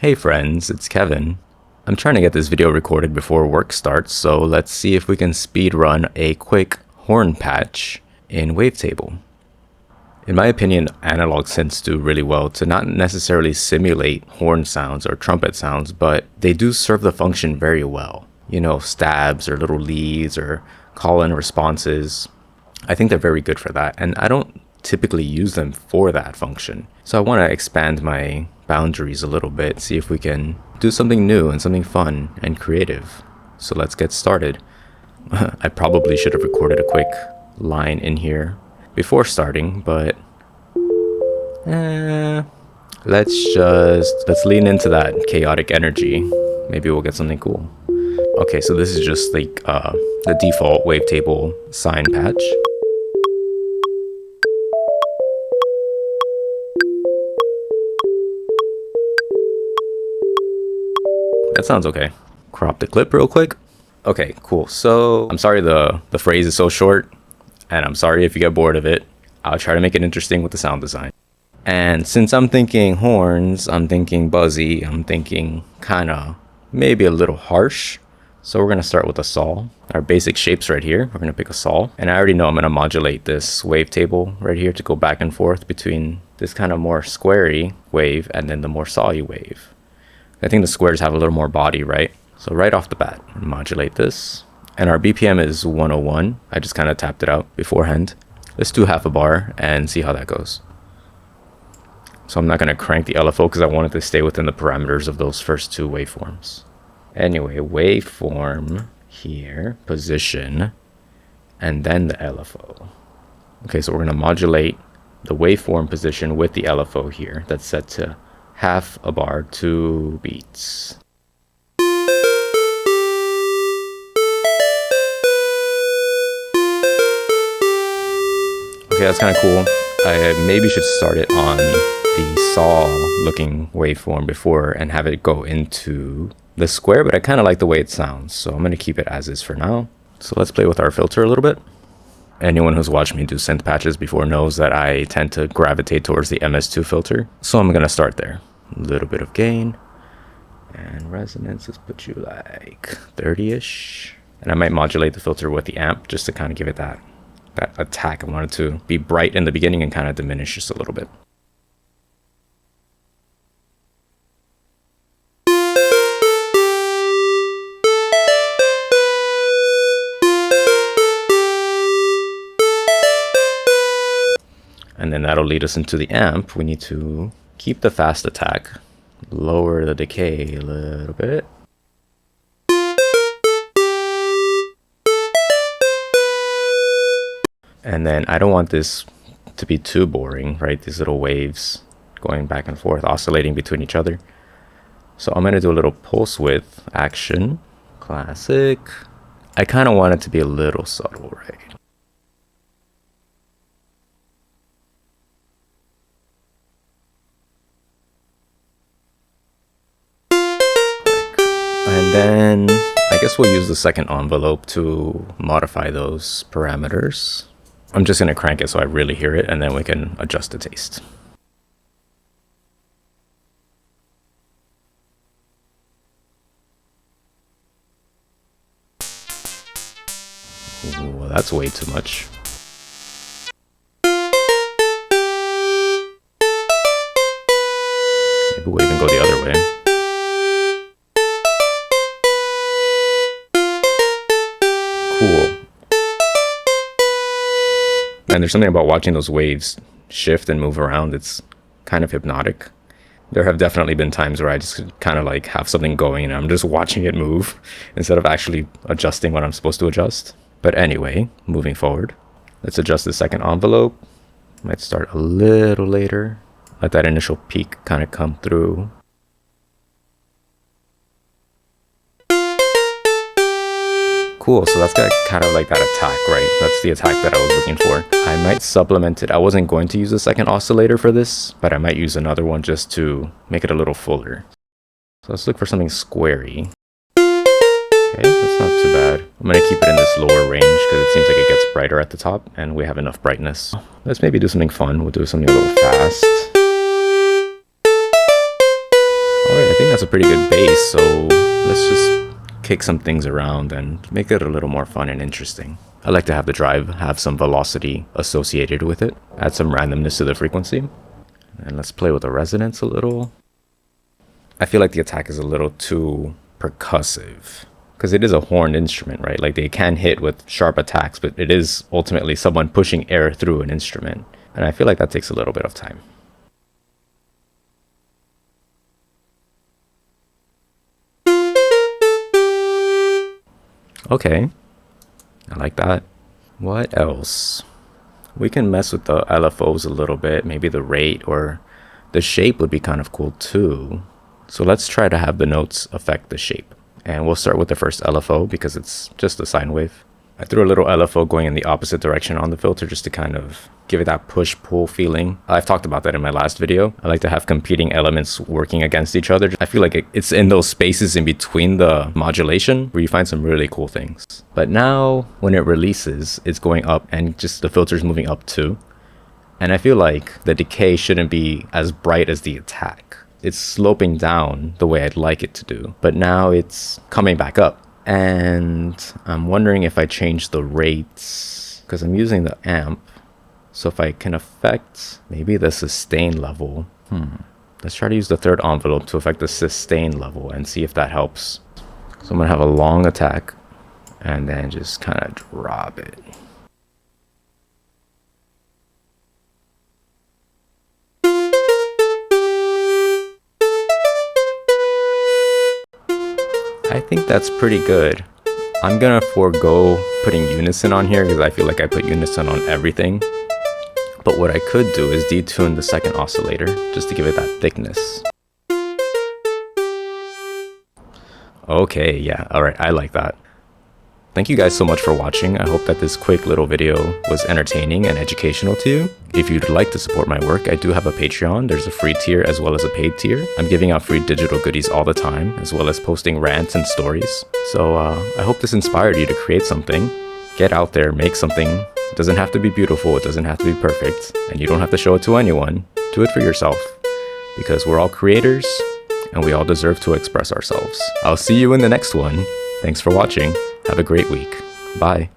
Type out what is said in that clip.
Hey friends, it's Kevin. I'm trying to get this video recorded before work starts, so let's see if we can speed run a quick horn patch in Wavetable. In my opinion, analog synths do really well to not necessarily simulate horn sounds or trumpet sounds, but they do serve the function very well. You know, stabs or little leads or call-in responses. I think they're very good for that, and I don't typically use them for that function. So I want to expand my boundaries a little bit, see if we can do something new and something fun and creative. So let's get started. I probably should have recorded a quick line in here before starting, but let's lean into that chaotic energy. Maybe we'll get something cool. Okay, so this is just like the default Wavetable sine patch. That sounds okay. Crop the clip real quick. Okay, cool. So I'm sorry the phrase is so short, and I'm sorry if you get bored of it. I'll try to make it interesting with the sound design. And since I'm thinking horns, I'm thinking buzzy, I'm thinking kinda maybe a little harsh. So we're gonna start with a saw. Our basic shapes right here. We're gonna pick a saw. And I already know I'm gonna modulate this wavetable right here to go back and forth between this kind of more squarey wave and then the more sawy wave. I think the squares have a little more body, right? So right off the bat, modulate this. And our BPM is 101. I just kind of tapped it out beforehand. Let's do half a bar and see how that goes. So I'm not going to crank the LFO because I wanted to stay within the parameters of those first two waveforms. Anyway, waveform here, position, and then the LFO. Okay, so we're going to modulate the waveform position with the LFO here. That's set to half a bar, 2 beats. Okay, that's kind of cool. I maybe should start it on the saw looking waveform before and have it go into the square, but I kind of like the way it sounds, so I'm going to keep it as is for now. So let's play with our filter a little bit. Anyone who's watched me do synth patches before knows that I tend to gravitate towards the MS2 filter, so I'm going to start there. A little bit of gain and resonance. Let's put you like 30-ish, and I might modulate the filter with the amp just to kind of give it that attack. I want it to be bright in the beginning and kind of diminish just a little bit. And then that'll lead us into the amp. We need to keep the fast attack, lower the decay a little bit. And then I don't want this to be too boring, right? These little waves going back and forth, oscillating between each other. So I'm going to do a little pulse width action. Classic. I kind of want it to be a little subtle, right? And then I guess we'll use the second envelope to modify those parameters. I'm just going to crank it so I really hear it, and then we can adjust the taste. Ooh, that's way too much. Maybe we'll even go the other way. Cool. And there's something about watching those waves shift and move around. It's kind of hypnotic. There have definitely been times where I just kind of like have something going and I'm just watching it move instead of actually adjusting what I'm supposed to adjust. But anyway, moving forward, let's adjust the second envelope. Might start a little later. Let that initial peak kind of come through. Cool, so that's got kind of like that attack, right? That's the attack that I was looking for. I might supplement it. I wasn't going to use a second oscillator for this, but I might use another one just to make it a little fuller. So let's look for something squarey. Okay, that's not too bad. I'm going to keep it in this lower range because it seems like it gets brighter at the top, and we have enough brightness. Let's maybe do something fun. We'll do something a little fast. Alright, I think that's a pretty good bass, so let's just kick some things around and make it a little more fun and interesting. I like to have the drive have some velocity associated with it, add some randomness to the frequency. And let's play with the resonance a little. I feel like the attack is a little too percussive, because it is a horned instrument, right? Like they can hit with sharp attacks, but it is ultimately someone pushing air through an instrument. And I feel like that takes a little bit of time. Okay, I like that. What else? We can mess with the LFOs a little bit. Maybe the rate or the shape would be kind of cool too. So let's try to have the notes affect the shape. And we'll start with the first LFO because it's just a sine wave. I threw a little LFO going in the opposite direction on the filter just to kind of give it that push-pull feeling. I've talked about that in my last video. I like to have competing elements working against each other. I feel like it's in those spaces in between the modulation where you find some really cool things. But now when it releases, it's going up and just the filter's moving up too. And I feel like the decay shouldn't be as bright as the attack. It's sloping down the way I'd like it to do, but now it's coming back up. And I'm wondering if I change the rates, because I'm using the amp. So if I can affect maybe the sustain level. Let's try to use the third envelope to affect the sustain level and see if that helps. So I'm gonna have a long attack and then just kind of drop it. I think that's pretty good. I'm gonna forego putting unison on here because I feel like I put unison on everything. But what I could do is detune the second oscillator just to give it that thickness. Okay, yeah, alright, I like that. Thank you guys so much for watching. I hope that this quick little video was entertaining and educational to you. If you'd like to support my work, I do have a Patreon. There's a free tier as well as a paid tier. I'm giving out free digital goodies all the time, as well as posting rants and stories. So I hope this inspired you to create something. Get out there, make something. It doesn't have to be beautiful, it doesn't have to be perfect, and you don't have to show it to anyone. Do it for yourself, because we're all creators, and we all deserve to express ourselves. I'll see you in the next one. Thanks for watching. Have a great week. Bye.